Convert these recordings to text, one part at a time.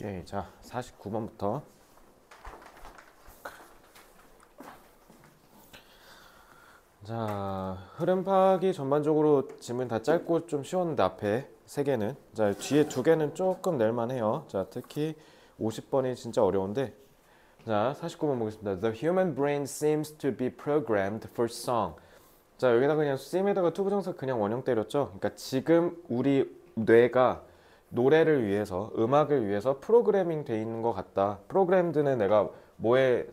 오케이, 자 49번부터. 자, 흐름 파악이 전반적으로 지문 다 짧고 좀 쉬웠는데 앞에 세 개는, 자 뒤에 두 개는 조금 낼만해요. 자, 특히 50번이 진짜 어려운데. 자, 49번 보겠습니다. The human brain seems to be programmed for song. 자, 여기다 그냥 seem에다가 투부정사 그냥 원형 때렸죠. 그러니까 지금 우리 뇌가 노래를 위해서, 음악을 위해서 프로그래밍 돼 있는 것 같다. 프로그램드는 내가 뭐의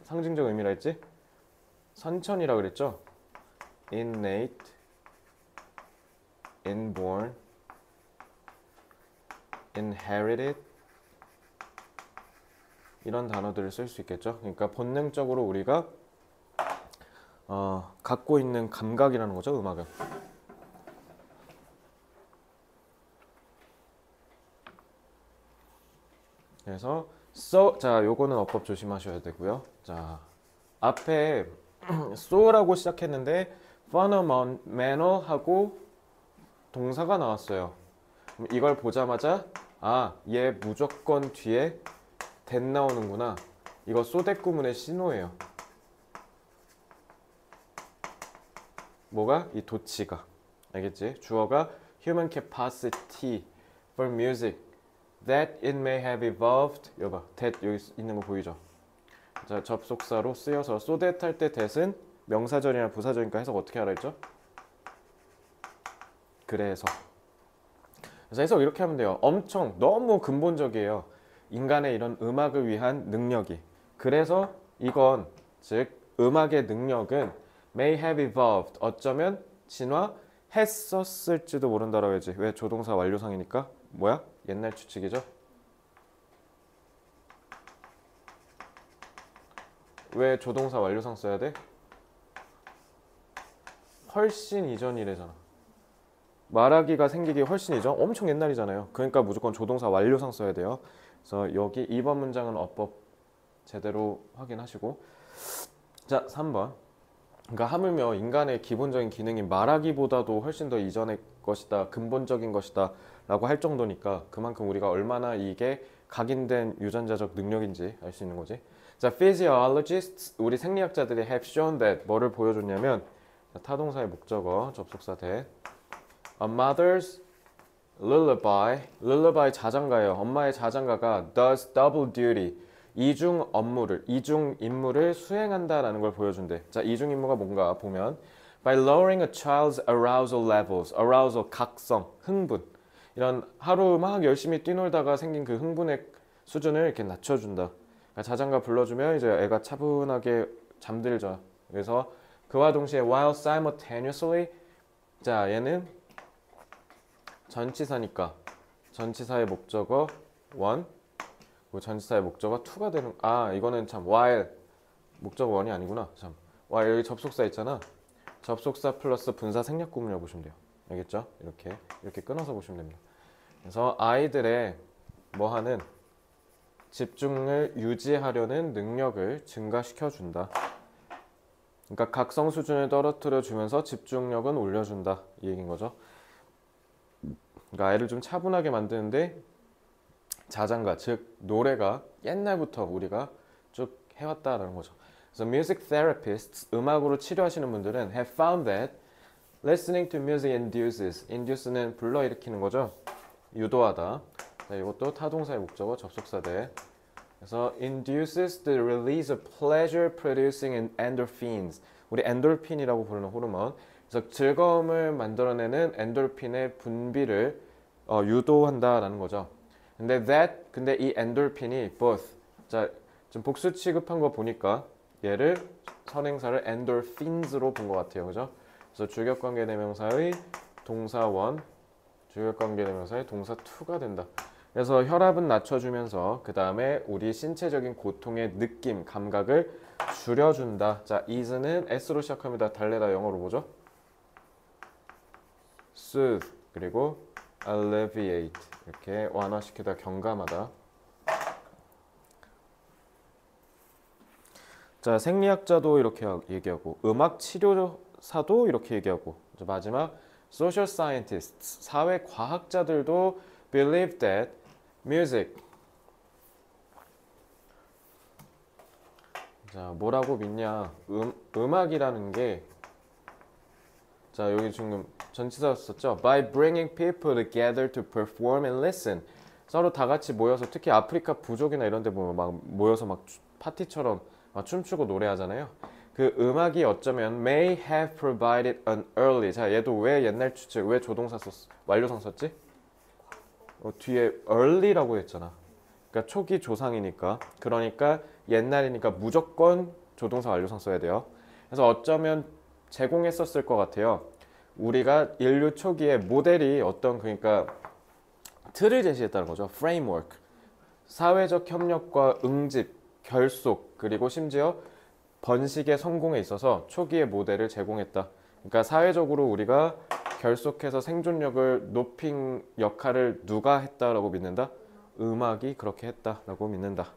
상징적 의미라 했지? 선천이라 그랬죠. innate, inborn, inherited, 이런 단어들을 쓸 수 있겠죠. 그러니까 본능적으로 우리가 갖고 있는 감각이라는 거죠, 음악은. 그래서 자, 요거는 어법 조심하셔야 되고요. 자, 앞에 so라고 시작했는데 phenomenal 하고 동사가 나왔어요. 그럼 이걸 보자마자 얘 무조건 뒤에 that 나오는구나. 이거 소댓 구문의 신호예요. 뭐가? 이 도치가. 알겠지? 주어가 human capacity for music that it may have evolved. 여봐, that 여기 있는 거 보이죠? 자, 접속사로 쓰여서 so that 할 때 that은 명사절이나 부사절이니까 해석 어떻게 하라 했죠? 그래서 해석 이렇게 하면 돼요. 엄청 너무 근본적이에요. 인간의 이런 음악을 위한 능력이. 그래서 이건, 즉 음악의 능력은 may have evolved, 어쩌면 진화했었을지도 모른다라고 해야지. 왜? 조동사 완료상이니까. 뭐야? 옛날 추측이죠. 왜 조동사 완료상 써야 돼? 훨씬 이전이래잖아. 말하기가 생기기 훨씬 이전? 엄청 옛날이잖아요. 그러니까 무조건 조동사 완료상 써야 돼요. 그래서 여기 2번 문장은 어법 제대로 확인하시고. 자, 3번. 그러니까 하물며 인간의 기본적인 기능이 말하기보다도 훨씬 더 이전의 것이다, 근본적인 것이다 라고 할 정도니까 그만큼 우리가 얼마나 이게 각인된 유전자적 능력인지 알 수 있는 거지. 자, physiologists, 우리 생리학자들이 have shown that, 뭐를 보여줬냐면, 타동사의 목적어, 접속사 that, a mother's lullaby, lullaby 자장가예요. 엄마의 자장가가 does double duty, 이중 임무를 수행한다라는 걸 보여준대. 자, 이중 임무가 뭔가 보면 by lowering a child's arousal levels, arousal 각성, 흥분, 이런 하루 막 열심히 뛰놀다가 생긴 그 흥분의 수준을 이렇게 낮춰준다. 그러니까 자장가 불러주면 이제 애가 차분하게 잠들죠. 그래서 그와 동시에 while simultaneously, 자, 얘는 전치사니까 전치사의 목적어 one, 전치사의 목적어 to가 되는, 이거는 참 while 목적어 one이 아니구나. 참, while 여기 접속사 있잖아. 접속사 플러스 분사 생략 구문이라고 보시면 돼요. 알겠죠? 이렇게 끊어서 보시면 됩니다. 그래서 아이들의 뭐하는 집중을 유지하려는 능력을 증가시켜 준다. 그러니까 각성 수준을 떨어뜨려 주면서 집중력은 올려준다, 이 얘기인 거죠. 그러니까 아이를 좀 차분하게 만드는데 자장가, 즉 노래가 옛날부터 우리가 쭉 해왔다라는 거죠. 그래서 music therapists, 음악으로 치료하시는 분들은 have found that listening to music induce는 불러일으키는 거죠. 유도하다. 자, 이것도 타동사의 목적어, 접속사대. 그래서 induces the release of pleasure producing endorphins, 우리 엔돌핀이라고 부르는 호르몬. 그래서 즐거움을 만들어내는 엔돌핀의 분비를 유도한다라는 거죠. 근데 이 엔돌핀이 both, 자, 지금 복수 취급한 거 보니까 얘를 선행사를 endorphins로 본 것 같아요. 그죠? 그래서 주격관계대명사의 동사 one, 주격관계대명사의 동사 to가 된다. 그래서 혈압은 낮춰주면서 그 다음에 우리 신체적인 고통의 느낌, 감각을 줄여준다. 자, ease는 s로 시작합니다. 달래다 영어로 뭐죠? soothe, 그리고 alleviate, 이렇게 완화시키다, 경감하다. 자, 생리학자도 이렇게 얘기하고, 음악 치료사도 이렇게 얘기하고, 마지막 social scientists, 사회 과학자들도 believe that music, 자, 뭐라고 믿냐? 음악이라는 게, 자, 여기 지금 전치사 썼죠? By bringing people together to perform and listen. 서로 다 같이 모여서, 특히 아프리카 부족이나 이런 데 보면 막 모여서 막 파티처럼 막 춤추고 노래하잖아요. 그 음악이 어쩌면 may have provided an early. 자, 얘도 왜 옛날 추측, 왜 조동사 썼, 완료상 썼지? 뒤에 early라고 했잖아. 그러니까 초기 조상이니까. 그러니까 옛날이니까 무조건 조동사 완료상 써야 돼요. 그래서 어쩌면 제공했었을 것 같아요. 우리가 인류 초기에 모델이 어떤, 그러니까 틀을 제시했다는 거죠. framework. 사회적 협력과 응집, 결속, 그리고 심지어 번식의 성공에 있어서 초기의 모델을 제공했다. 그러니까 사회적으로 우리가 결속해서 생존력을 높인 역할을 누가 했다라고 믿는다? 음악이 그렇게 했다라고 믿는다.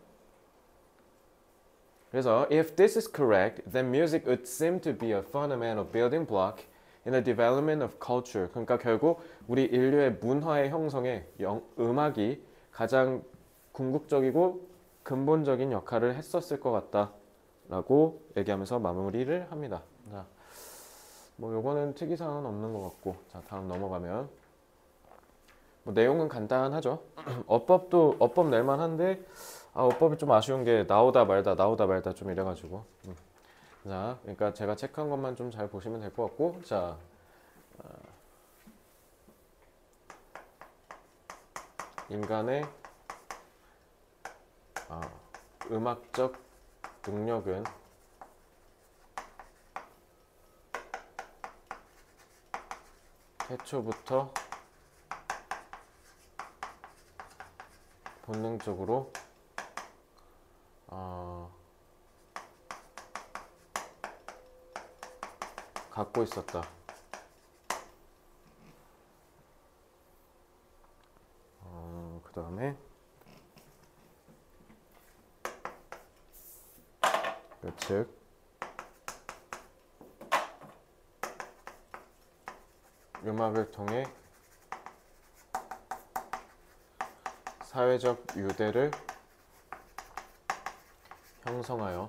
그래서 if this is correct, then music would seem to be a fundamental building block in the development of culture. 그러니까 결국 우리 인류의 문화의 형성에 음악이 가장 궁극적이고 근본적인 역할을 했었을 것 같다라고 얘기하면서 마무리를 합니다. 자, 뭐 요거는 특이사항은 없는 것 같고, 자, 다음 넘어가면 뭐 내용은 간단하죠. 어법 낼만한데, 어법이 좀 아쉬운 게 나오다 말다 좀 이래가지고. 자, 그러니까 제가 체크한 것만 좀 잘 보시면 될 것 같고, 자, 인간의 음악적 능력은 태초부터 본능적으로 갖고 있었다. 그 다음에 즉 음악을 통해 사회적 유대를 형성하여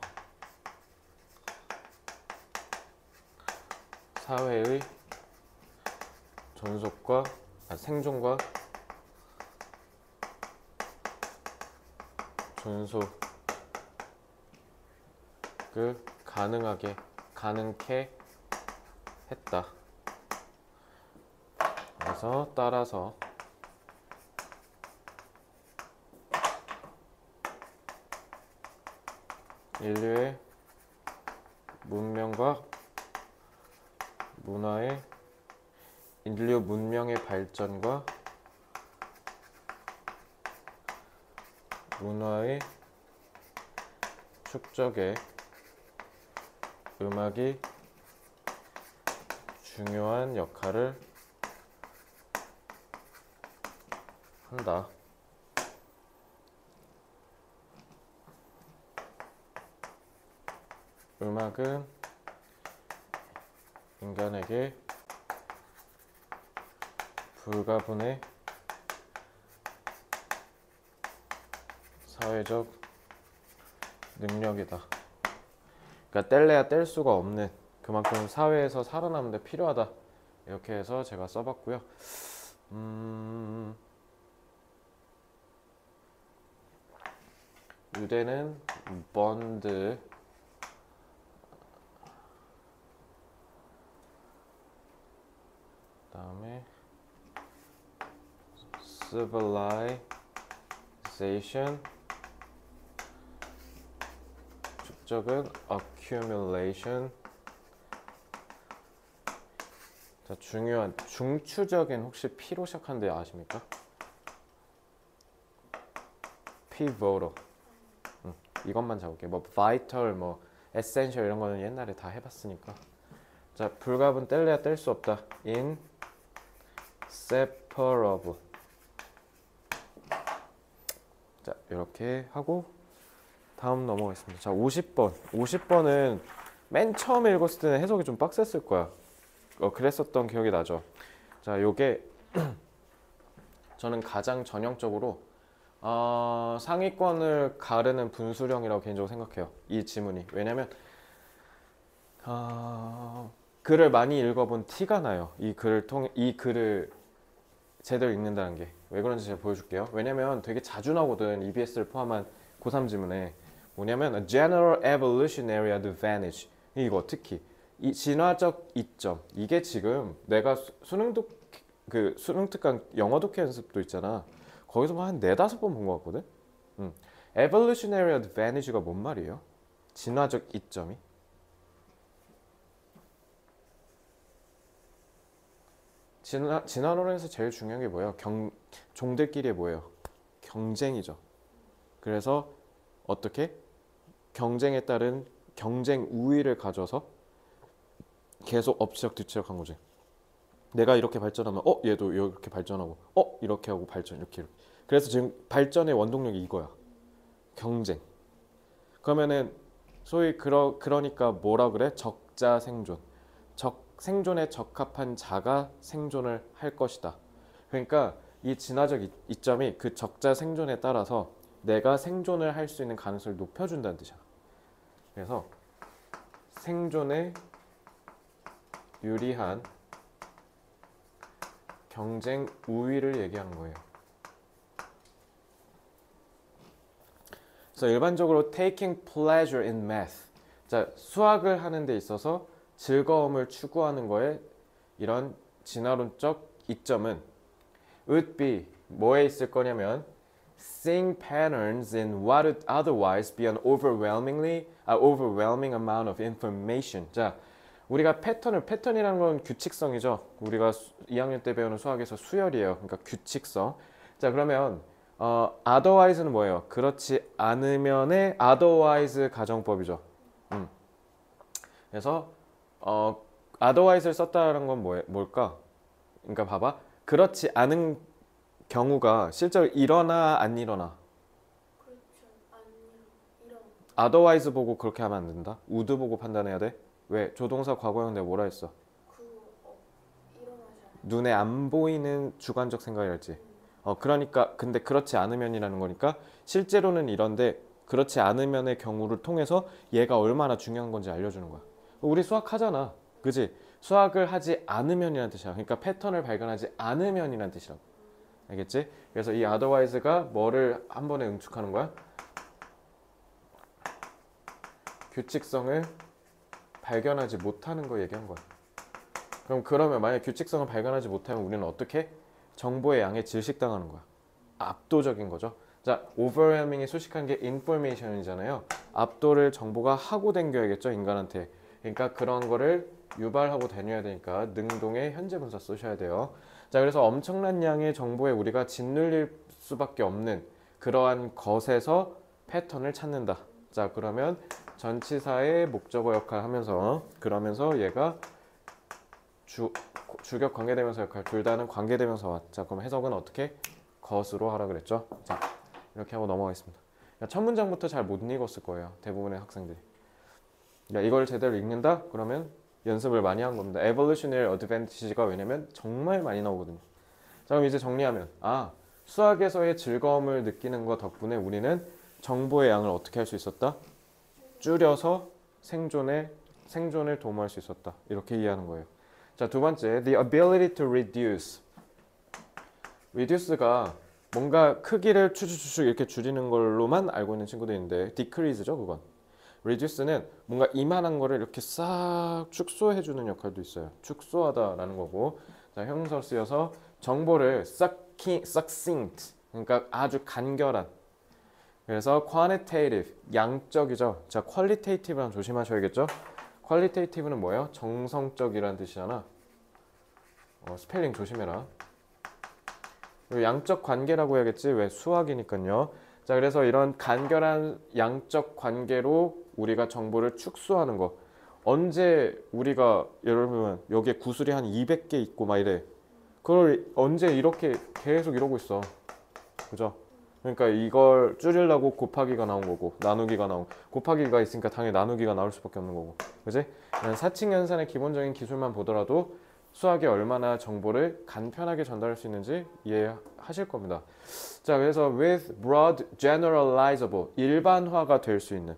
사회의 존속과 생존과 존속을 가능케 했다. 그래서 따라서 인류의 문명과 문화의 인류 문명의 발전과 문화의 축적에 음악이 중요한 역할을 한다. 음악은 인간에게 불가분의 사회적 능력이다. 그러니까 뗄래야 뗄 수가 없는, 그만큼 사회에서 살아남는 데 필요하다. 이렇게 해서 제가 써봤고요. 유대는 번드, 다음에 civilization, 축적은 accumulation. 자, 중요한 중추적인, 혹시 P로 시작하는데 아십니까? pivotal. 이것만 잡을게요. 뭐 vital, 뭐 essential 이런 거는 옛날에 다 해봤으니까. 자, 불가분 뗄래야 뗄 수 없다. inseparable. 자, 이렇게 하고 다음 넘어가겠습니다. 자, 50번. 50번은 맨 처음에 읽었을 때는 해석이 좀 빡셌을 거야. 그랬었던 기억이 나죠. 자, 요게 저는 가장 전형적으로 상위권을 가르는 분수령이라고 개인적으로 생각해요. 이 지문이. 왜냐면 글을 많이 읽어본 티가 나요. 이 글을 제대로 읽는다는 게. 왜 그런지 제가 보여줄게요. 왜냐면 되게 자주 나오거든. EBS를 포함한 고3 지문에. 뭐냐면 a general evolutionary advantage. 이거 특히 이 진화적 이점. 이게 지금 내가 수능 특강 영어 독해 연습도 있잖아. 거기서 뭐 한 4-5번 본 것 같거든. evolutionary advantage가 뭔 말이에요? 진화적 이점이. 진화론에서 제일 중요한 게 뭐예요? 종들끼리 뭐예요? 경쟁이죠. 그래서 어떻게? 경쟁에 따른 경쟁 우위를 가져서 계속 엎치락뒤치락 한 거지. 내가 이렇게 발전하면 얘도 이렇게 발전하고 이렇게 하고 발전 이렇게. 그래서 지금 발전의 원동력이 이거야. 경쟁. 그러면은 소위 그러니까 뭐라 그래? 적자 생존. 생존에 적합한 자가 생존을 할 것이다. 그러니까 이 진화적 이점이 그 적자 생존에 따라서 내가 생존을 할 수 있는 가능성을 높여준다는 뜻이야. 그래서 생존에 유리한 경쟁 우위를 얘기하는 거예요. 그래서 일반적으로 taking pleasure in math. 자, 수학을 하는 데 있어서 즐거움을 추구하는 거에 이런 진화론적 이점은 would be 뭐에 있을 거냐면 seeing patterns in what would otherwise be an overwhelming amount of information. 자, 우리가 패턴이라는 건 규칙성이죠. 우리가 2학년 때 배우는 수학에서 수열이에요. 그러니까 규칙성. 자, 그러면 otherwise는 뭐예요? 그렇지 않으면의 otherwise 가정법이죠. 그래서 otherwise를 썼다는 건 뭘까? 그러니까 봐봐. 그렇지 않은 경우가 실제로 일어나 안 일어나? 그렇죠. 안 일어나. otherwise 보고 그렇게 하면 안 된다. would 보고 판단해야 돼. 왜? 조동사 과거형 내가 뭐라 했어? 일어나지 않아요. 눈에 안 보이는 주관적 생각이랄지. 그러니까 근데 그렇지 않으면이라는 거니까 실제로는 이런데 그렇지 않으면의 경우를 통해서 얘가 얼마나 중요한 건지 알려주는 거야. 우리 수학 하잖아. 그지? 수학을 하지 않으면이라는 뜻이야. 그러니까 패턴을 발견하지 않으면이라는 뜻이라고. 알겠지? 그래서 이 otherwise가 뭐를 한 번에 응축하는 거야? 규칙성을 발견하지 못하는 거 얘기한 거야. 그러면 만약 규칙성을 발견하지 못하면 우리는 어떻게? 정보의 양에 질식당하는 거야. 압도적인 거죠. 자, overwhelming이 수식한 게 information이잖아요. 압도를 정보가 하고 댕겨야겠죠, 인간한테. 그러니까 그런 거를 유발하고 다녀야 되니까 능동의 현재 분사 쓰셔야 돼요. 자, 그래서 엄청난 양의 정보에 우리가 짓눌릴 수밖에 없는 그러한 것에서 패턴을 찾는다. 자, 그러면 전치사의 목적어 역할 하면서 그러면서 얘가 주격 관계대명사 역할 둘 다는 관계대명사와. 자, 그럼 해석은 어떻게? 것으로 하라 그랬죠. 자, 이렇게 하고 넘어가겠습니다. 첫 문장부터 잘 못 읽었을 거예요. 대부분의 학생들이. 이걸 제대로 읽는다? 그러면 연습을 많이 한 겁니다. evolutionary advantage가 왜냐면 정말 많이 나오거든요. 자, 그럼 이제 정리하면 수학에서의 즐거움을 느끼는 것 덕분에 우리는 정보의 양을 어떻게 할 수 있었다? 줄여서 생존을 도모할 수 있었다. 이렇게 이해하는 거예요. 자, 두 번째, the ability to reduce. reduce가 뭔가 크기를 추측 이렇게 줄이는 걸로만 알고 있는 친구도 있는데 decrease죠, 그건. reduce는 뭔가 이만한 거를 이렇게 싹 축소해주는 역할도 있어요. 축소하다라는 거고. 자, 형용사로 쓰여서 정보를 succinct, 그러니까 아주 간결한. 그래서 quantitative, 양적이죠. 자, qualitative랑 조심하셔야겠죠. qualitative는 뭐예요? 정성적이라는 뜻이잖아. 스펠링 조심해라. 그리고 양적 관계라고 해야겠지. 왜? 수학이니까요. 자, 그래서 이런 간결한 양적 관계로 우리가 정보를 축소하는 거. 언제 우리가 예를 들면 여기에 구슬이 한 200개 있고 막 이래. 그걸 언제 이렇게 계속 이러고 있어. 그죠? 그러니까 이걸 줄이려고 곱하기가 나온 거고 나누기가 나온 곱하기가 있으니까 당연히 나누기가 나올 수밖에 없는 거고. 그지? 사칙 연산의 기본적인 기술만 보더라도 수학이 얼마나 정보를 간편하게 전달할 수 있는지 이해하실 겁니다. 자, 그래서 with broad generalizable 일반화가 될 수 있는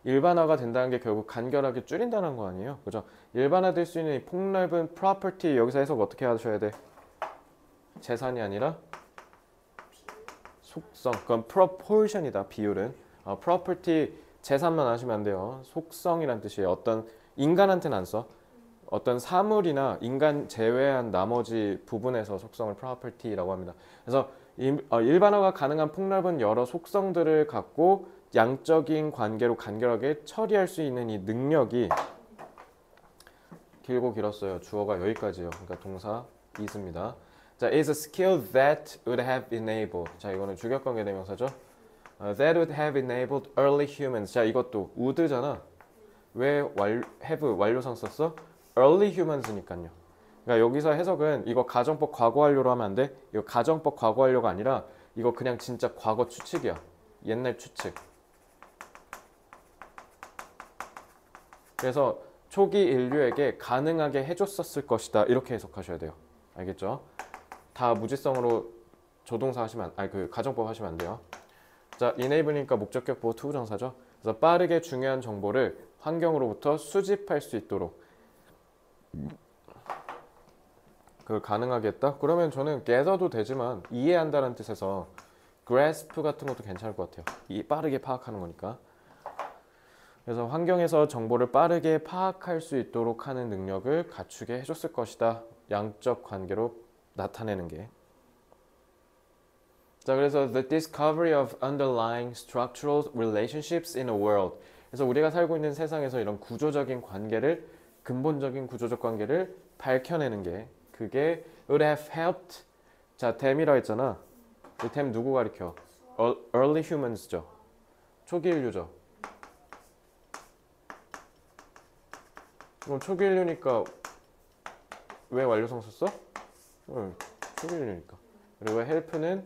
일반화가 된다는 게 결국 간결하게 줄인다는 거 아니에요? 그죠? 일반화될 수 있는 이 폭넓은 property 여기서 해석 어떻게 하셔야 돼? 재산이 아니라 속성. 그건 proportion이다. 비율은. property 재산만 하시면 안 돼요. 속성이란 뜻이에요. 어떤 인간한테는 안 써. 어떤 사물이나 인간 제외한 나머지 부분에서 속성을 property라고 합니다. 그래서 일반화가 가능한 폭넓은 여러 속성들을 갖고 양적인 관계로 간결하게 처리할 수 있는 이 능력이 길고 길었어요. 주어가 여기까지예요. 그러니까 동사 is입니다. 자, is a skill that would have enabled. 자, 이거는 주격관계 대명사죠. That would have enabled early humans. 자, 이것도 would잖아. 왜 have 완료상 썼어? early humans니까요. 그러니까 여기서 해석은 이거 가정법 과거 완료로 하면 안 돼. 이거 가정법 과거 완료가 아니라 이거 그냥 진짜 과거 추측이야. 옛날 추측. 그래서 초기 인류에게 가능하게 해줬었을 것이다. 이렇게 해석하셔야 돼요. 알겠죠? 다 무지성으로 조동사 하시면 그 가정법 하시면 안 돼요. 자, enable니까 목적격 보호 투부정사죠. 그래서 빠르게 중요한 정보를 환경으로부터 수집할 수 있도록 그걸 가능하게 했다? 그러면 저는 gather도 되지만 이해한다는 뜻에서 grasp 같은 것도 괜찮을 것 같아요. 빠르게 파악하는 거니까. 그래서 환경에서 정보를 빠르게 파악할 수 있도록 하는 능력을 갖추게 해줬을 것이다. 양적 관계로 나타내는 게. 자, 그래서 the discovery of underlying structural relationships in a world. 그래서 우리가 살고 있는 세상에서 이런 구조적인 관계를 근본적인 구조적 관계를 밝혀내는 게 그게 would have helped. 자, them이라 했잖아. 이 them 누구 가리켜? early humans죠. 초기 인류죠. 그럼 초기 인류니까 왜 완료성 썼어? 초기 인류니까. 그리고 help는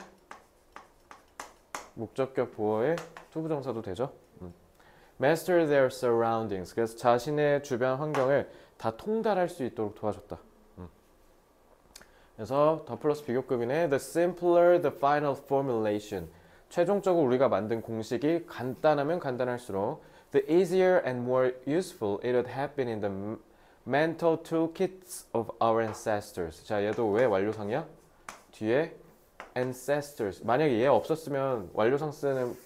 목적격 보어의 투부정사도 되죠. Master their surroundings. 그래서 자신의 주변 환경을 다 통달할 수 있도록 도와줬다. 그래서 더 플러스 비교급이네. The simpler the final formulation. 최종적으로 우리가 만든 공식이 간단하면 간단할수록 the easier and more useful it would have been in the mental toolkits of our ancestors. 자, 얘도 왜 완료상이야? 뒤에 ancestors. 만약에 얘 없었으면 완료상 쓰는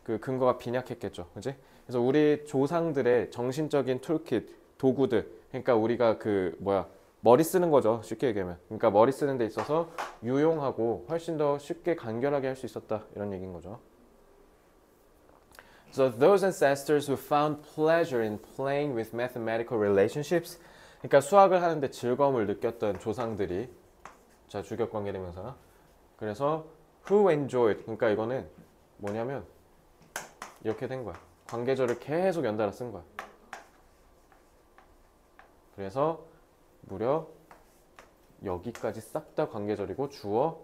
그 근거가 빈약했겠죠. 그지? 그래서 우리 조상들의 정신적인 툴킷, 도구들. 그러니까 우리가 머리 쓰는 거죠. 쉽게 얘기하면. 그러니까 머리 쓰는 데 있어서 유용하고 훨씬 더 쉽게 간결하게 할 수 있었다. 이런 얘기인 거죠. So those ancestors who found pleasure in playing with mathematical relationships. 그러니까 수학을 하는데 즐거움을 느꼈던 조상들이 자, 주격관계 대명사. 그래서 who enjoyed. 그러니까 이거는 뭐냐면 이렇게 된 거야. 관계절을 계속 연달아 쓴 거야. 그래서 무려 여기까지 싹 다 관계절이고 주어,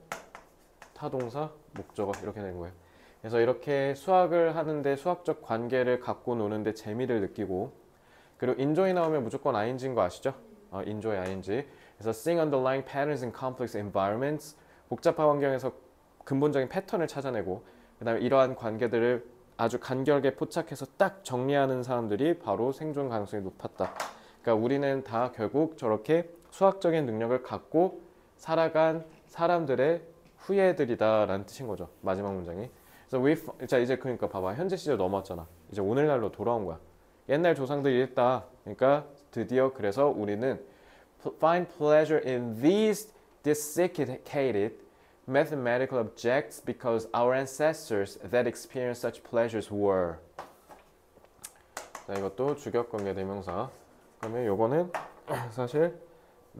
타동사, 목적어 이렇게 된 거예요. 그래서 이렇게 수학을 하는데 수학적 관계를 갖고 노는데 재미를 느끼고 그리고 enjoy 나오면 무조건 ing인 거 아시죠? enjoy, ing. 그래서 seeing underlying patterns in complex environments. 복잡한 환경에서 근본적인 패턴을 찾아내고 그 다음에 이러한 관계들을 아주 간결하게 포착해서 딱 정리하는 사람들이 바로 생존 가능성이 높았다. 그러니까 우리는 다 결국 저렇게 수학적인 능력을 갖고 살아간 사람들의 후예들이다 라는 뜻인 거죠. 마지막 문장이. 그래서 자, 이제 그러니까 봐봐. 현재 시절 넘어왔잖아. 이제 오늘날로 돌아온 거야. 옛날 조상들이 이랬다. 그러니까 드디어 그래서 우리는 find pleasure in these desiccated mathematical objects because our ancestors that experienced such pleasures were. 자, 이것도 주격관계 대명사. 그러면 요거는 사실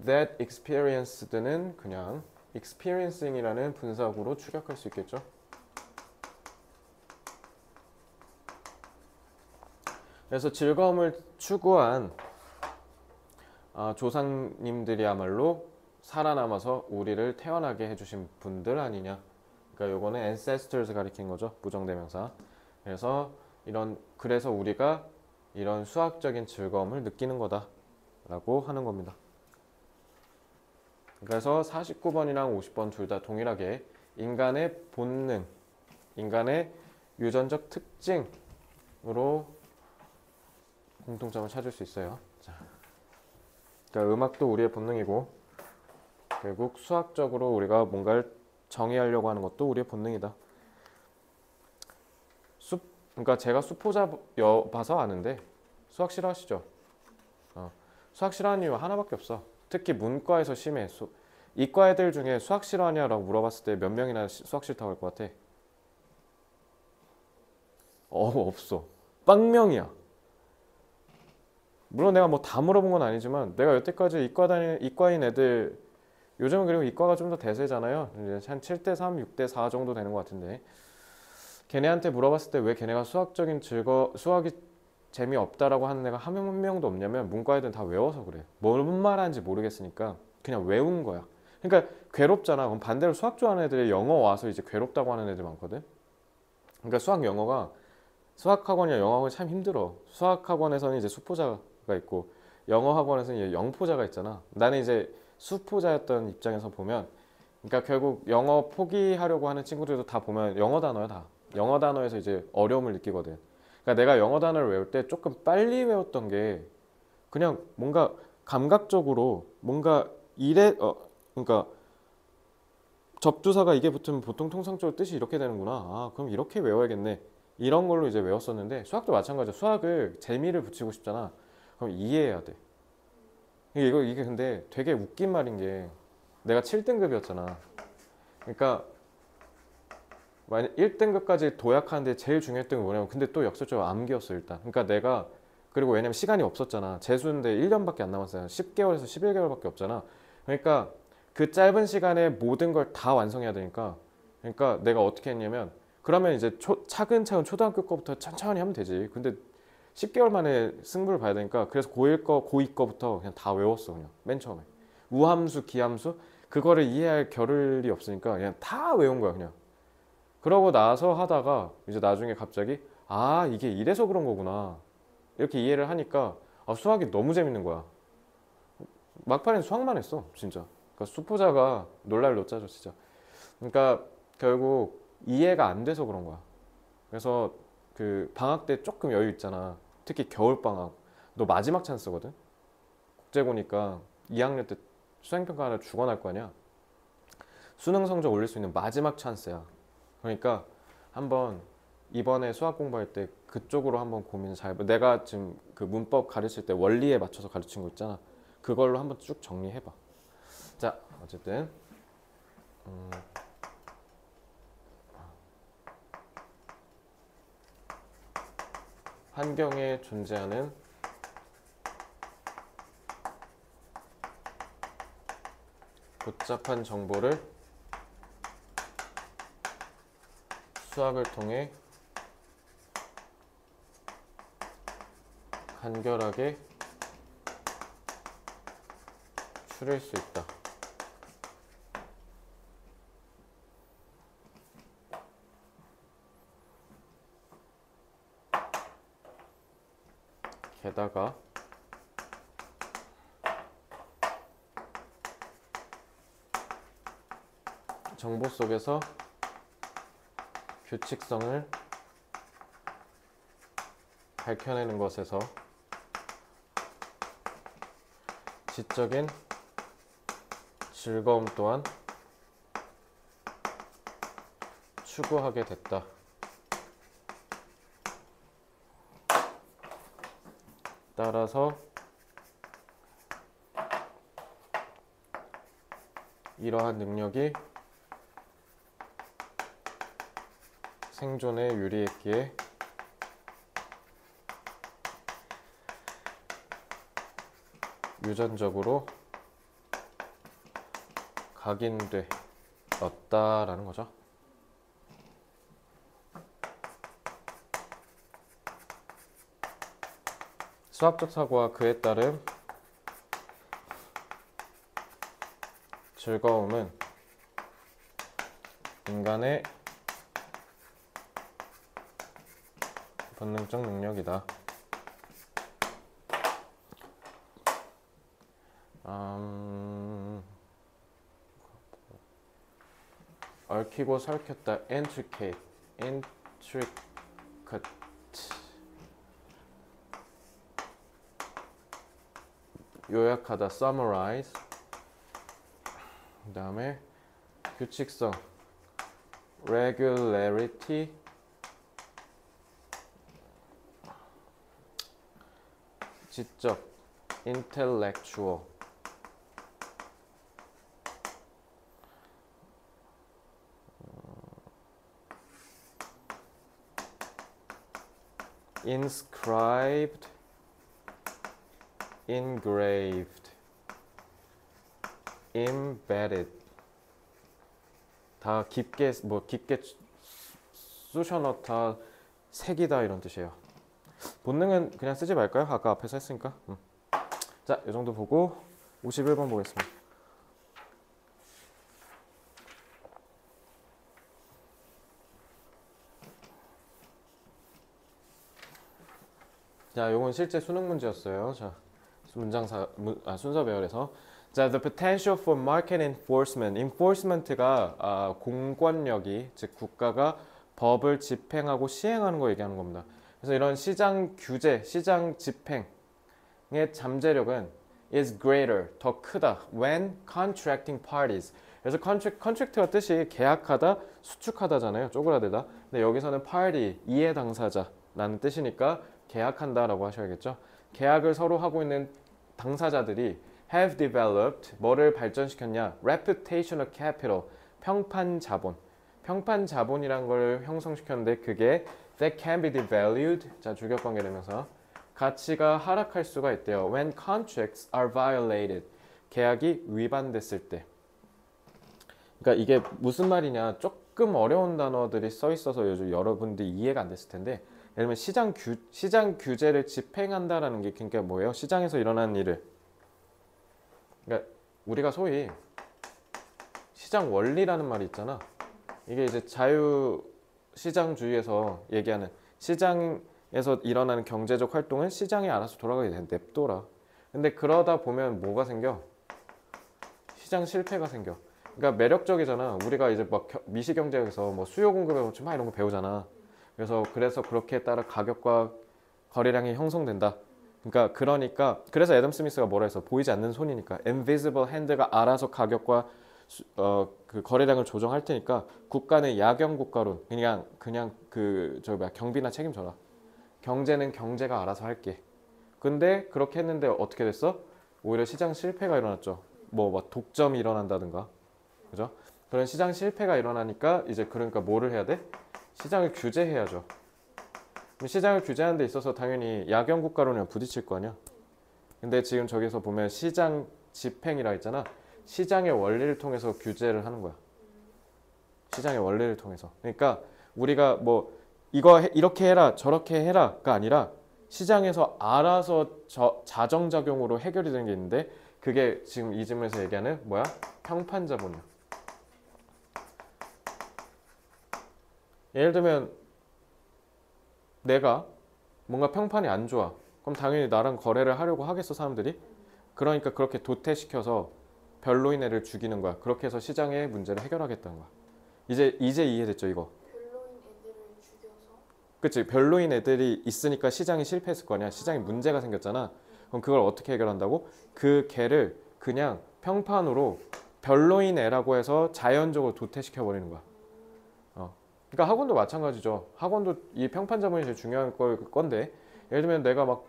that experienced는 그냥 experiencing이라는 분사구로 추격할 수 있겠죠. 그래서 즐거움을 추구한 조상님들이야말로 살아남아서 우리를 태어나게 해주신 분들 아니냐. 그러니까 요거는 ancestors 가리킨 거죠. 부정대명사. 그래서 우리가 이런 수학적인 즐거움을 느끼는 거다 라고 하는 겁니다. 그래서 49번이랑 50번 둘 다 동일하게 인간의 본능, 인간의 유전적 특징으로 공통점을 찾을 수 있어요. 자, 그러니까 음악도 우리의 본능이고 결국 수학적으로 우리가 뭔가를 정의하려고 하는 것도 우리의 본능이다. 그러니까 제가 수포자 봐서 아는데 수학 싫어하시죠? 수학 싫어하는 이유 하나밖에 없어. 특히 문과에서 심해. 이과 애들 중에 수학 싫어하냐라고 물어봤을 때 몇 명이나 수학 싫다고 할 것 같아? 없어. 빵명이야. 물론 내가 뭐 다 물어본 건 아니지만 내가 여태까지 이과인 애들 요즘은 그리고 이과가 좀 더 대세잖아요. 이제 한 7대 3, 6대 4 정도 되는 것 같은데 걔네한테 물어봤을 때 왜 걔네가 수학이 재미없다라고 하는 애가 한 명도 없냐면 문과 애들은 다 외워서 그래. 뭔 말하는지 모르겠으니까 그냥 외운 거야. 그러니까 괴롭잖아. 그럼 반대로 수학 좋아하는 애들이 영어 와서 이제 괴롭다고 하는 애들 많거든. 그러니까 수학학원이나 영어학원이 참 힘들어. 수학학원에서는 이제 수포자가 있고 영어학원에서는 이제 영포자가 있잖아. 나는 이제 수포자였던 입장에서 보면 그러니까 결국 영어 포기하려고 하는 친구들도 다 보면 영어 단어야 다. 영어 단어에서 이제 어려움을 느끼거든. 그러니까 내가 영어 단어를 외울 때 조금 빨리 외웠던 게 그냥 뭔가 감각적으로 뭔가 그러니까 접두사가 이게 붙으면 보통 통상적으로 뜻이 이렇게 되는구나. 아, 그럼 이렇게 외워야겠네. 이런 걸로 이제 외웠었는데 수학도 마찬가지야. 수학을 재미를 붙이고 싶잖아. 그럼 이해해야 돼. 이게 근데 되게 웃긴 말인 게 내가 7등급이었잖아. 그러니까 만약 1등급까지 도약하는데 제일 중요했던 게 뭐냐면 근데 또 역설적으로 암기였어 일단. 그러니까 내가 그리고 왜냐면 시간이 없었잖아. 재수인데 1년밖에 안 남았어요. 10개월에서 11개월밖에 없잖아. 그러니까 그 짧은 시간에 모든 걸 다 완성해야 되니까 그러니까 내가 어떻게 했냐면 그러면 이제 차근차근 초등학교 거부터 천천히 하면 되지. 근데 10개월 만에 승부를 봐야 되니까 그래서 고2 거부터 그냥 다 외웠어. 그냥 맨 처음에 우함수 기함수 그거를 이해할 겨를이 없으니까 그냥 다 외운 거야 그냥. 그러고 나서 하다가 이제 나중에 갑자기 아 이게 이래서 그런 거구나 이렇게 이해를 하니까 수학이 너무 재밌는 거야. 막판엔 수학만 했어 진짜. 그러니까 수포자가 놀랄 노자죠 진짜. 그러니까 결국 이해가 안 돼서 그런 거야. 그래서 그 방학 때 조금 여유 있잖아. 특히 겨울 방학. 너 마지막 찬스거든. 국제고니까 2학년 때 수행평가 하나 죽어날 거 아니야. 수능 성적 올릴 수 있는 마지막 찬스야. 그러니까 한번 이번에 수학 공부할 때 그쪽으로 한번 고민을 내가 지금 그 문법 가르칠 때 원리에 맞춰서 가르친 거 있잖아. 그걸로 한번 쭉 정리해봐. 자, 어쨌든 환경에 존재하는 복잡한 정보를 수학을 통해 간결하게 추릴 수 있다. 게다가 정보 속에서 규칙성을 밝혀내는 것에서 지적인 즐거움 또한 추구하게 됐다. 따라서 이러한 능력이 생존에 유리했기에 유전적으로 각인되었다라는 거죠. 수학적 사고와 그에 따른 즐거움은 인간의 본능적 능력이다. 얽히고 설켰다. intricate, 요약하다. summarize. 그 다음에 규칙성, regularity, 지적, intellectual, inscribed, engraved, embedded. 다 깊게 깊게 쑤셔넣다, 새기다 이런 뜻이에요. 본능은 그냥 쓰지 말까요? 아까 앞에서 했으니까. 자, 이 정도 보고 51번 보겠습니다. 자, 요건 실제 수능 문제였어요. 자, 순서 배열에서. 자, the potential for market enforcement. enforcement가 공권력이, 즉 국가가 법을 집행하고 시행하는 거 얘기하는 겁니다. 그래서 이런 시장 규제, 시장 집행의 잠재력은 is greater, 더 크다. when contracting parties. 그래서 contract가 뜻이 계약하다, 수축하다잖아요. 쪼그라들다. 근데 여기서는 party, 이해 당사자라는 뜻이니까 계약한다라고 하셔야겠죠. 계약을 서로 하고 있는 당사자들이 have developed, 뭐를 발전시켰냐? reputational capital, 평판 자본. 평판 자본이란 걸 형성시켰는데 그게 that can be devalued, 자 주격 관계 되면서 가치가 하락할 수가 있대요. when contracts are violated, 계약이 위반됐을 때. 그러니까 이게 무슨 말이냐? 조금 어려운 단어들이 써 있어서 요즘 여러분들이 이해가 안 됐을 텐데, 예를 들면 시장 규제를 집행한다라는 게 그러니까 뭐예요? 시장에서 일어나는 일을, 그러니까 우리가 소위 시장 원리라는 말이 있잖아. 이게 이제 자유시장주의에서 얘기하는 시장에서 일어나는 경제적 활동은 시장이 알아서 돌아가게 돼. 냅둬라. 근데 그러다 보면 뭐가 생겨? 시장 실패가 생겨. 그러니까 매력적이잖아. 우리가 이제 막 미시경제에서 뭐 수요 공급에 막 이런 거 배우잖아. 그래서 그렇게 따라 가격과 거래량이 형성된다. 그러니까 그래서 애덤 스미스가 뭐라 해서 보이지 않는 손이니까 invisible hand가 알아서 가격과 그 거래량을 조정할 테니까 국가는 야경 국가론, 그냥 경비나 책임져라. 경제는 경제가 알아서 할게. 근데 그렇게 했는데 어떻게 됐어? 오히려 시장 실패가 일어났죠. 뭐 독점이 일어난다든가, 그죠? 그런 시장 실패가 일어나니까 이제 그러니까 뭐를 해야 돼? 시장을 규제해야죠. 시장을 규제하는 데 있어서 당연히 야경 국가론이랑 부딪힐 거 아니야. 근데 지금 저기서 보면 시장 집행이라 했잖아. 시장의 원리를 통해서 규제를 하는 거야. 시장의 원리를 통해서. 그러니까 우리가 뭐 이거 이렇게 해라 저렇게 해라가 아니라 시장에서 알아서 자정작용으로 해결이 되는 게 있는데, 그게 지금 이 질문에서 얘기하는 뭐야? 평판자본이야. 예를 들면 내가 뭔가 평판이 안 좋아. 그럼 당연히 나랑 거래를 하려고 하겠어, 사람들이? 그러니까 그렇게 도태시켜서 별로인 애를 죽이는 거야. 그렇게 해서 시장의 문제를 해결하겠다는 거야. 이제 이해됐죠, 이거? 별로인 애들을 죽여서. 그치? 별로인 애들이 있으니까 시장이 실패했을 거 아니야. 시장에 문제가 생겼잖아. 그럼 그걸 어떻게 해결한다고? 그 개를 그냥 평판으로 별로인 애라고 해서 자연적으로 도태시켜 버리는 거야. 그러니까 학원도 마찬가지죠. 학원도 이 평판 자본이 제일 중요한 건데, 예를 들면 내가 막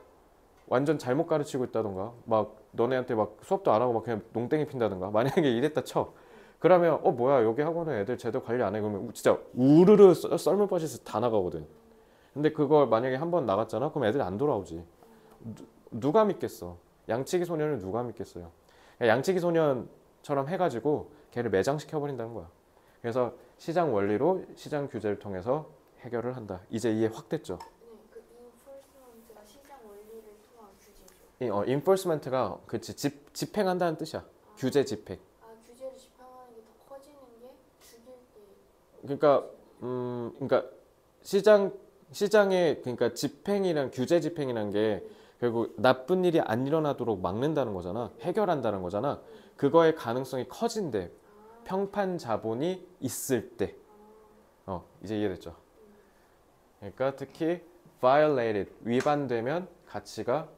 완전 잘못 가르치고 있다던가, 막 너네한테 막 수업도 안 하고 막 그냥 농땡이 핀다던가, 만약에 이랬다 쳐. 그러면 뭐야, 여기 학원은 애들 제대로 관리 안 해. 그러면 진짜 우르르 썰물 빠져서 다 나가거든. 근데 그걸 만약에 한번 나갔잖아. 그럼 애들 안 돌아오지. 누가 믿겠어? 양치기 소년을 누가 믿겠어요? 양치기 소년처럼 해가지고 걔를 매장시켜 버린다는 거야. 그래서 시장 원리로 시장 규제를 통해서 해결을 한다. 이제 이해 확 됐죠? 네, 그 enforcement가 시장 원리를 통한 규제죠. enforcement가 그치, 집행한다는 뜻이야. 규제 집행. 규제를 집행하는 게 더 커지는 게 죽일 때. 그러니까 시장의 그러니까 규제 집행이란 게 결국 나쁜 일이 안 일어나도록 막는다는 거잖아. 해결한다는 거잖아. 그거의 가능성이 커진대. 평판 자본이 있을 때. 이제 이해됐죠? 그러니까 특히 violated, 위반되면 가치가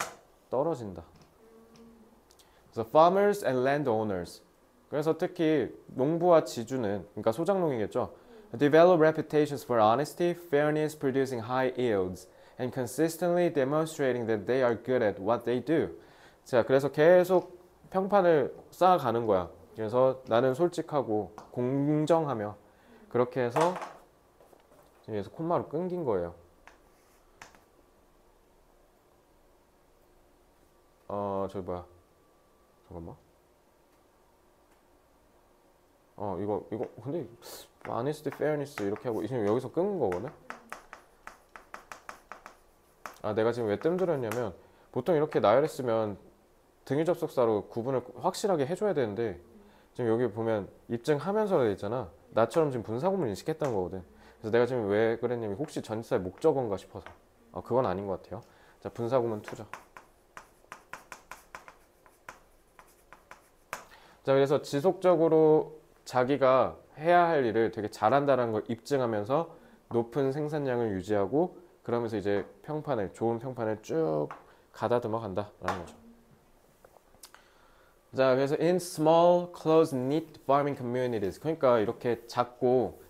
떨어진다. 그래서 farmers and landowners. 그래서 특히 농부와 지주는, 그러니까 소작농이겠죠. Develop reputations for honesty, fairness, producing high yields, and consistently demonstrating that they are good at what they do. 자, 그래서 계속 평판을 쌓아가는 거야. 그래서 나는 솔직하고 공정하며 그렇게 해서 지금 여기서 콤마로 끊긴 거예요. 저기 뭐야? 잠깐만. 이거 근데 honesty, fairness 이렇게 하고 지금 여기서 끊은 거거든. 내가 지금 왜 뜸들였냐면 보통 이렇게 나열했으면 등위 접속사로 구분을 확실하게 해줘야 되는데 지금 여기 보면 입증하면서라 돼 있잖아. 나처럼 지금 분사구문 인식했다는 거거든. 그래서 내가 지금 왜 그랬냐면 혹시 전치사의 목적어인가 싶어서. 그건 아닌 것 같아요. 자, 분사구문 투자. 자, 그래서 지속적으로 자기가 해야 할 일을 되게 잘한다는 걸 입증하면서 높은 생산량을 유지하고 그러면서 이제 좋은 평판을 쭉 가다듬어 간다라는 거죠. 자, 그래서 in small, close-knit farming communities. 그러니까 이렇게 작고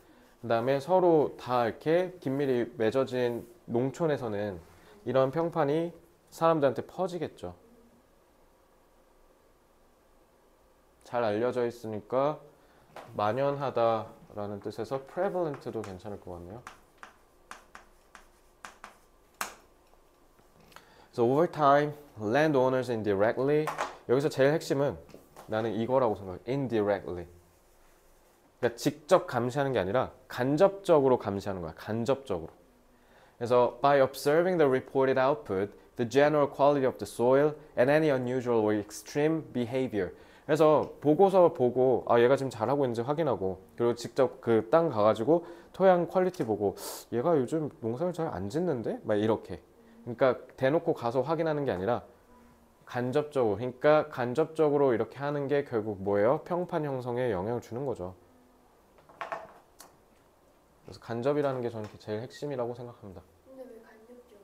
그다음에 서로 다 이렇게 긴밀히 맺어진 농촌에서는 이런 평판이 사람들한테 퍼지겠죠. 잘 알려져 있으니까 만연하다라는 뜻에서 prevalent도 괜찮을 것 같네요. So over time, landowners indirectly. 여기서 제일 핵심은 나는 이거라고 생각해. indirectly. 그러니까 직접 감시하는 게 아니라 간접적으로 감시하는 거야. 간접적으로. 그래서 by observing the reported output, the general quality of the soil, and any unusual or extreme behavior. 그래서 보고서 보고 얘가 지금 잘하고 있는지 확인하고 그리고 직접 그 땅 가가지고 토양 퀄리티 보고 얘가 요즘 농사를 잘 안 짓는데? 막 이렇게. 그러니까 대놓고 가서 확인하는 게 아니라 간접적으로. 그러니까 간접적으로 이렇게 하는 게 결국 뭐예요? 평판 형성에 영향을 주는 거죠. 그래서 간접이라는 게 저는 제일 핵심이라고 생각합니다. 근데 왜 간접적으로?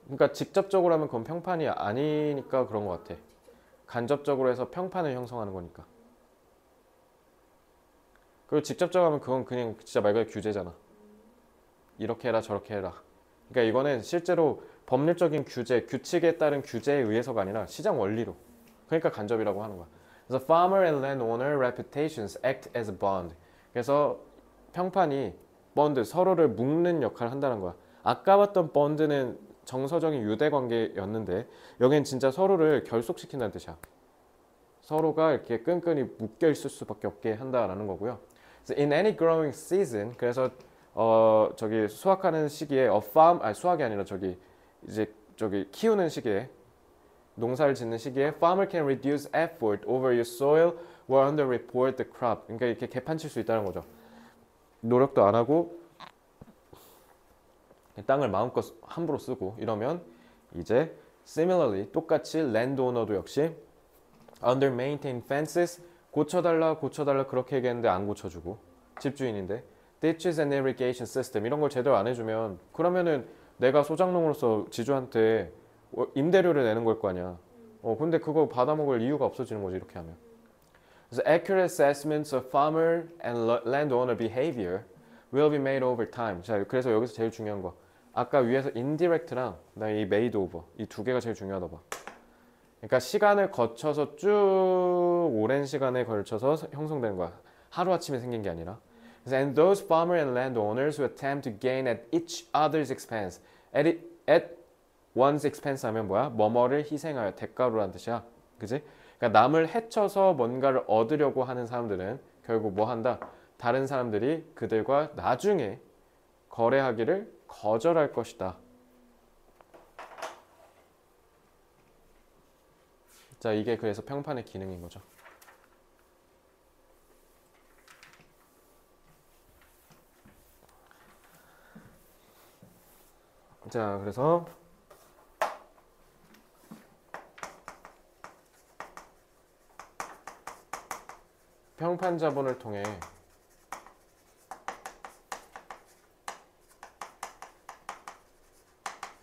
그러니까 직접적으로 하면 그건 평판이 아니니까 그런 것 같아. 간접적으로 해서 평판을 형성하는 거니까. 그리고 직접적으로 하면 그건 그냥 진짜 말 그대로 규제잖아. 이렇게 해라 저렇게 해라. 그러니까 이거는 실제로 법률적인 규제, 규칙에 따른 규제에 의해서가 아니라 시장 원리로. 그러니까 간접이라고 하는 거야. 그래서 farmer and landowner reputations act as a bond. 그래서 평판이 본드, 서로를 묶는 역할을 한다는 거야. 아까 봤던 본드는 정서적인 유대 관계였는데 여기는 진짜 서로를 결속시킨다는 뜻이야. 서로가 이렇게 끈끈이 묶여 있을 수밖에 없게 한다라는 거고요. 그래서 in any growing season, 그래서 저기 수확하는 시기에 수확이 아니라 저기 키우는 시기에 농사를 짓는 시기에 farmer can reduce effort over your soil or underreport the crop. 그러니까 이렇게 개판칠 수 있다는 거죠. 노력도 안 하고 땅을 마음껏 함부로 쓰고 이러면 이제 similarly 똑같이 landowner도 역시 under maintained fences 고쳐달라 그렇게 얘기했는데 안 고쳐주고 집주인인데 ditches and irrigation system 이런 걸 제대로 안 해주면 그러면은 내가 소작농으로서 지주한테 임대료를 내는 걸 거 아니야. 근데 그거 받아먹을 이유가 없어지는 거지 이렇게 하면. 그래서 accurate assessments of farmer and landowner behavior will be made over time. 자, 그래서 여기서 제일 중요한 거. 아까 위에서 indirect랑 그다음에 이 made over 이 두 개가 제일 중요하다 봐. 그러니까 시간을 거쳐서 쭉 오랜 시간에 걸쳐서 형성되는 거야. 하루아침에 생긴 게 아니라. 그래서 and those farmer and landowners who attempt to gain at each other's expense. at one's expense 하면 뭐야? 뭐뭐를 희생하여 대가로라는 뜻이야. 그지? 그러니까 남을 해쳐서 뭔가를 얻으려고 하는 사람들은 결국 뭐 한다? 다른 사람들이 그들과 나중에 거래하기를 거절할 것이다. 자, 이게 그래서 평판의 기능인 거죠. 자, 그래서 평판 자본을 통해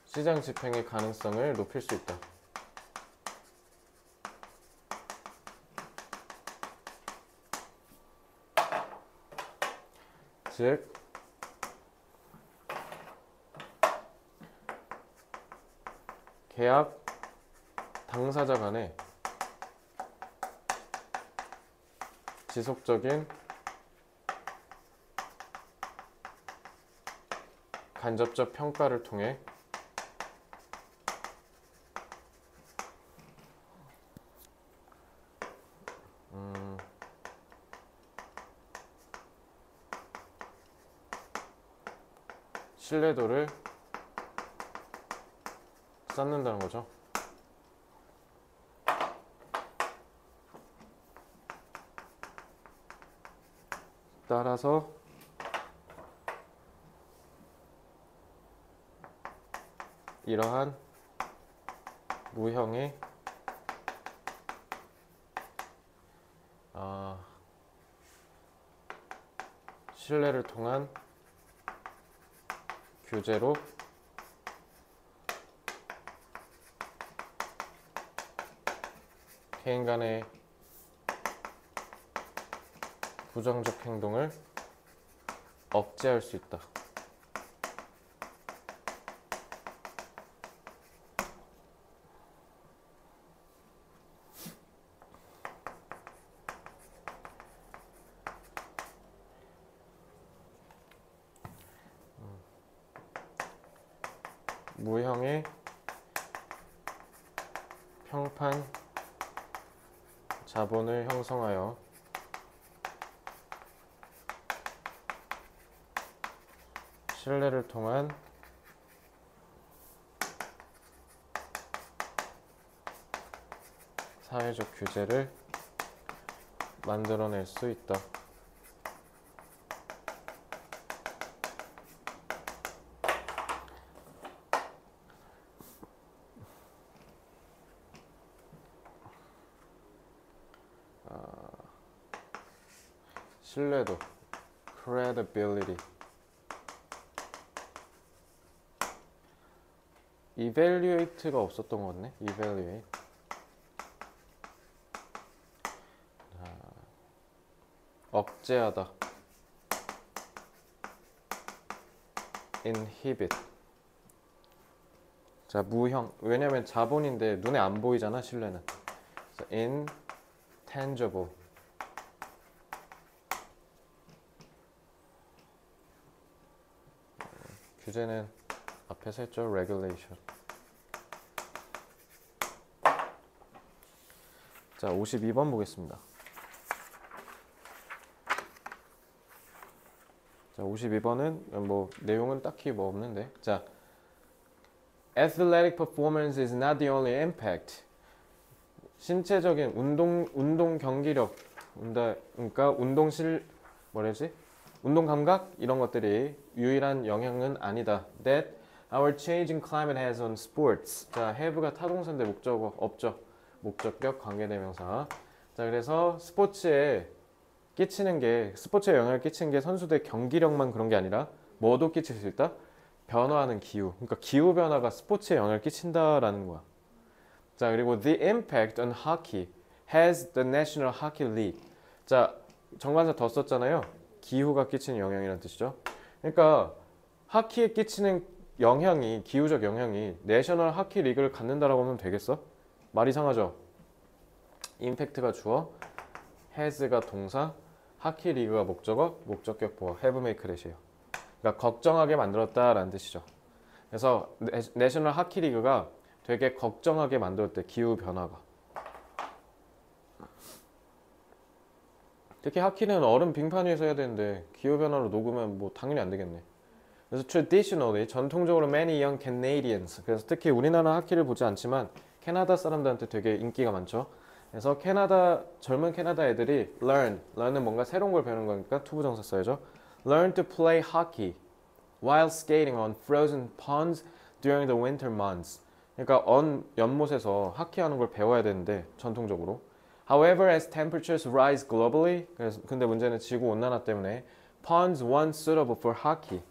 시장 집행의 가능성을 높일 수 있다. 즉 계약 당사자 간의 지속적인 간접적 평가를 통해 신뢰도를 쌓는다는 거죠. 따라서 이러한 무형의 신뢰를 통한 규제로 개인 간의 부정적 행동을 억제할 수 있다. 무형의 평판 자본을 형성하여 신뢰를 통한 사회적 규제를 만들어낼 수 있다. 신뢰도, credibility. evaluate가 없었던 것 같네. evaluate. 억제하다. inhibit. 자, 무형. 왜냐면 자본인데 눈에 안 보이잖아, 신뢰는. intangible. 규제는 앞에서 했죠. regulation. 자, 52번 보겠습니다. 자, 52번은 뭐 내용은 딱히 뭐 없는데. 자, athletic performance is not the only impact. 신체적인 운동 경기력, 그러니까 운동 감각 이런 것들이 유일한 영향은 아니다. That our changing climate has on sports. 자, have가 타동사인데 목적어 없죠. 목적격 관계대명사. 자, 그래서 스포츠에 영향을 끼치는 게 선수들의 경기력만 그런 게 아니라 뭐도 끼칠 수 있다? 변화하는 기후. 그러니까 기후 변화가 스포츠에 영향을 끼친다라는 거야. 자, 그리고 the impact on hockey has the National Hockey League. 자, 정관사 더 썼잖아요. 기후가 끼치는 영향이라는 뜻이죠. 그러니까 하키에 끼치는 영향이, 기후적 영향이 내셔널 하키 리그를 갖는다라고 하면 되겠어? 말 이상하죠? 임팩트가 주어, has가 동사, 하키 리그가 목적어, 목적격 보어, have make let이에요. 그러니까 걱정하게 만들었다라는 뜻이죠. 그래서 내셔널 하키 리그가 되게 걱정하게 만들었대, 기후 변화가. 특히 하키는 얼음 빙판 위에서 해야 되는데 기후 변화로 녹으면 뭐 당연히 안 되겠네. 그래서 traditionally, 전통적으로 many young Canadians, 그래서 특히 우리나라 하키를 보지 않지만 캐나다 사람들한테 되게 인기가 많죠. 그래서 젊은 캐나다 애들이 learn은 뭔가 새로운 걸 배우는 거니까 투부정사 써야죠. learn to play hockey while skating on frozen ponds during the winter months. 그러니까 연못에서 하키 하는 걸 배워야 되는데 전통적으로 However, as temperatures rise globally, 그래서 근데 문제는 지구 온난화 때문에 ponds once suitable for hockey.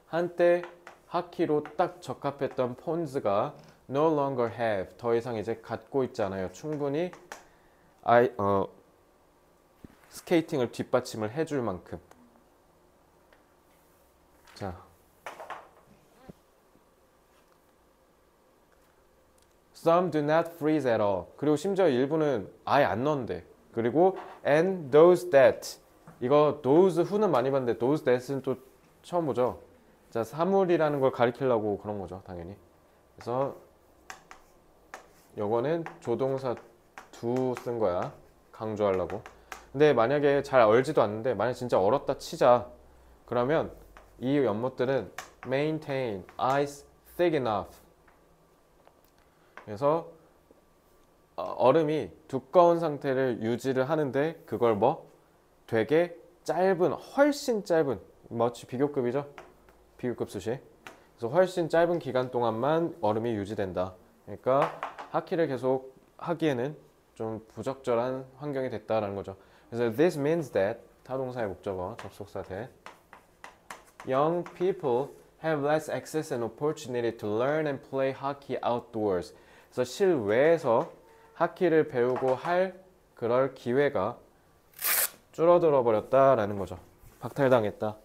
한때 하키로 딱 적합했던 ponds가 no longer have, 더 이상 이제 갖고 있지 않아요. 충분히 스케이팅을 뒷받침을 해줄 만큼. 자, some do not freeze at all. 그리고 심지어 일부는 아예 안 넣는데. 그리고 and those that. 이거 those who는 많이 봤는데 those that은 또 처음 보죠. 자, 사물이라는 걸 가리키려고 그런 거죠, 당연히. 그래서 요거는 조동사 do 쓴 거야. 강조하려고. 근데 만약에 잘 얼지도 않는데 만약 진짜 얼었다 치자. 그러면 이 연못들은 maintain ice thick enough. 그래서 얼음이 두꺼운 상태를 유지를 하는데 그걸 뭐 되게 짧은, 훨씬 짧은, 마치 비교급이죠. 비교급 수식. 그래서 훨씬 짧은 기간 동안만 얼음이 유지된다. 그러니까 하키를 계속 하기에는 좀 부적절한 환경이 됐다라는 거죠. 그래서 this means that 타동사의 목적어 접속사 that young people have less access and opportunity to learn and play hockey outdoors. 그래서 실외에서 하키를 배우고 할 그럴 기회가 줄어들어 버렸다라는 거죠. 박탈당했다.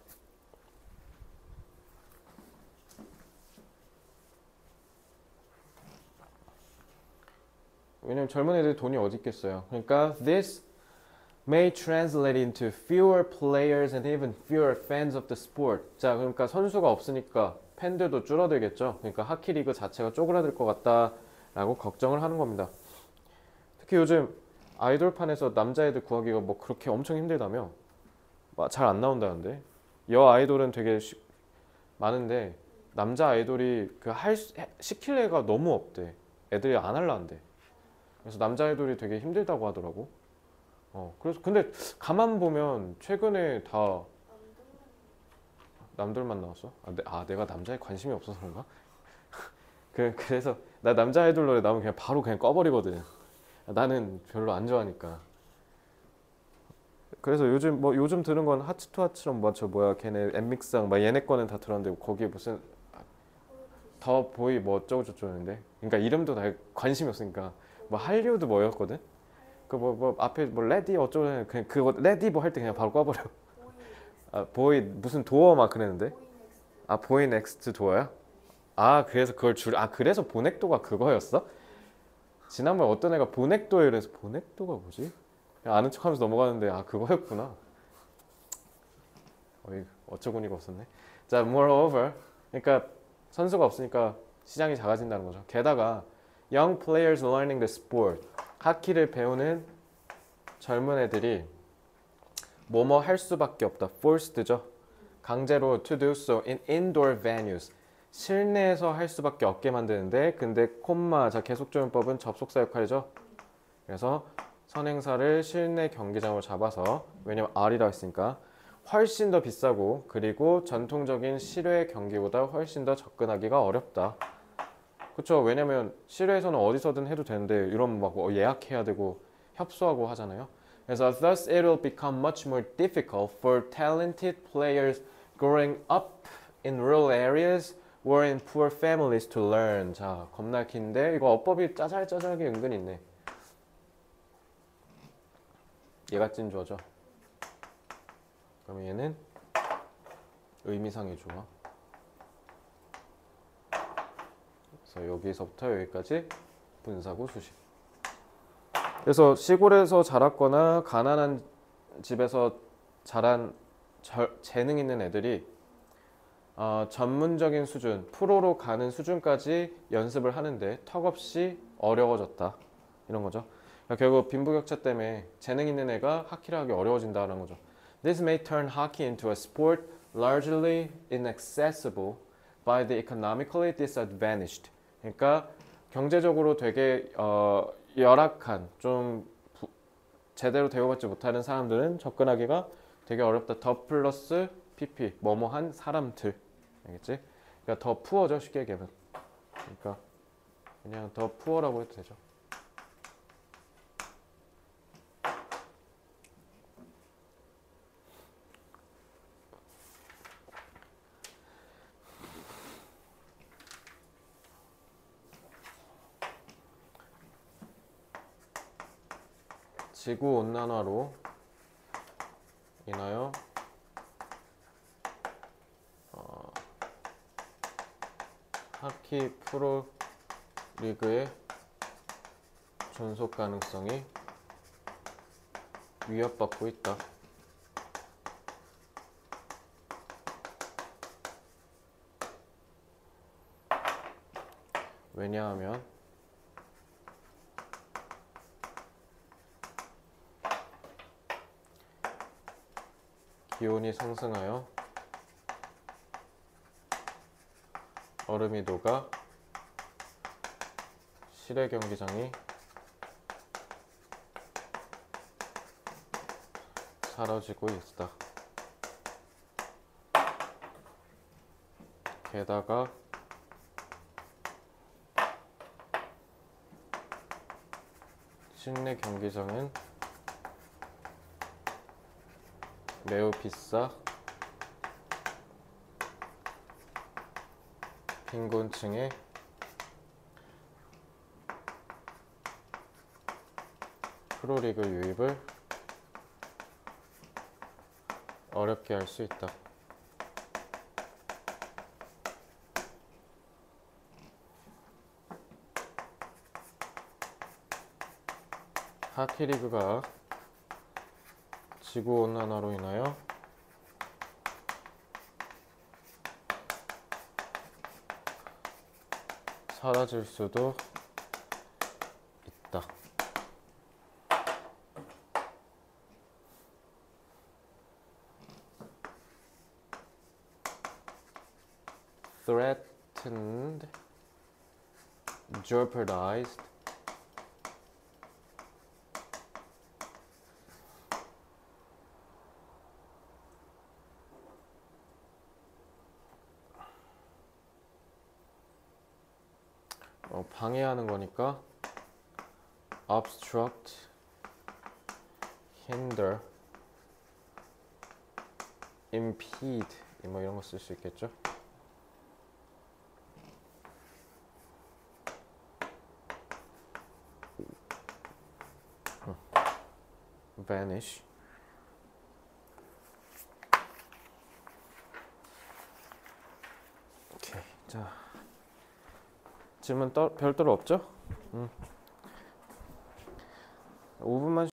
왜냐면 젊은 애들이 돈이 어디 있겠어요. 그러니까 this may translate into fewer players and even fewer fans of the sport. 자, 그러니까 선수가 없으니까 팬들도 줄어들겠죠. 그러니까 하키 리그 자체가 쪼그라들 것 같다라고 걱정을 하는 겁니다. 특히 요즘 아이돌판에서 남자애들 구하기가 뭐 그렇게 엄청 힘들다며 잘 안 나온다는데 여 아이돌은 되게 많은데 남자 아이돌이 시킬 애가 너무 없대. 애들이 안 할라 한대. 그래서 남자 아이돌이 되게 힘들다고 하더라고. 그래서 근데 가만 보면 최근에 다 남들만 나왔어? 내가 남자에 관심이 없어서 그런가? 그래서 나 남자 아이돌 노래 나오면 그냥 바로 그냥 꺼버리거든. 나는 별로 안 좋아하니까. 그래서 요즘 들은 건 하츠투하츠랑 걔네 엠믹스랑 막 얘네 거는 다 들었는데 거기에 무슨 더 보이 뭐 어쩌고 저쩌는데. 그러니까 이름도 다 관심이 없으니까. 뭐 할리우드 뭐였거든? 그 앞에 뭐 레디 어쩌고 그냥 그거 레디 뭐 할 때 그냥 바로 꺼버려. 보이 무슨 도어 막 그랬는데. 보이 넥스트 도어야? 그래서 그래서 보넥도가 그거였어? 지난번에 어떤 애가 보넥도에 그래서 보넥도가 뭐지? 그냥 아는 척하면서 넘어가는데 그거였구나. 어처구니가 없었네. 자, moreover, 그러니까 선수가 없으니까 시장이 작아진다는 거죠. 게다가 young players learning the sport, 하키를 배우는 젊은 애들이 뭐뭐 할 수밖에 없다. forced죠. 강제로 to do so in indoor venues. 실내에서 할 수밖에 없게 만드는데 근데 자 계속조용법은 접속사 역할이죠. 그래서 선행사를 실내 경기장으로 잡아서 왜냐면 R이라고 했으니까 훨씬 더 비싸고 그리고 전통적인 실외 경기보다 훨씬 더 접근하기가 어렵다. 그렇죠. 왜냐면 실외에서는 어디서든 해도 되는데 이런 막 예약해야 되고 협소하고 하잖아요. 그래서 thus it will become much more difficult for talented players growing up in rural areas or in poor families to learn. 자, 겁나 긴데 이거 어법이 짜잘짜잘하게 은근히 있네. 얘가 찐 주어죠. 그럼 얘는 의미상의 주어. 그래서 여기서부터 여기까지 분사구 수식. 그래서 시골에서 자랐거나 가난한 집에서 자란 재능 있는 애들이 전문적인 수준, 프로로 가는 수준까지 연습을 하는데 턱없이 어려워졌다. 이런 거죠. 그러니까 결국 빈부격차 때문에 재능 있는 애가 하키를 하기 어려워진다는 거죠. This may turn hockey into a sport largely inaccessible by the economically disadvantaged. 그러니까 경제적으로 되게 열악한, 좀 제대로 대우받지 못하는 사람들은 접근하기가 되게 어렵다. 더 플러스 pp, 뭐뭐한 사람들. 알겠지? 그러니까 더 푸어죠, 쉽게 얘기하면. 그러니까 그냥 더 푸어라고 해도 되죠. 지구 온난화로 인하여 하키 프로 리그의 존속 가능성이 위협받고 있다. 왜냐하면 기온이 상승하여 얼음이 녹아 실외 경기장이 사라지고 있다. 게다가 실내 경기장은 매우 비싸 빈곤층의 프로리그 유입을 어렵게 할 수 있다. 하키리그가 지구온난화로 인하여 사라질 수도 있다. Threatened, jeopardized, 방해하는 거니까 obstruct, hinder, impede 뭐 이런 거 쓸 수 있겠죠? vanish. 오케이. 자, 질문 별도로 없죠? 5분만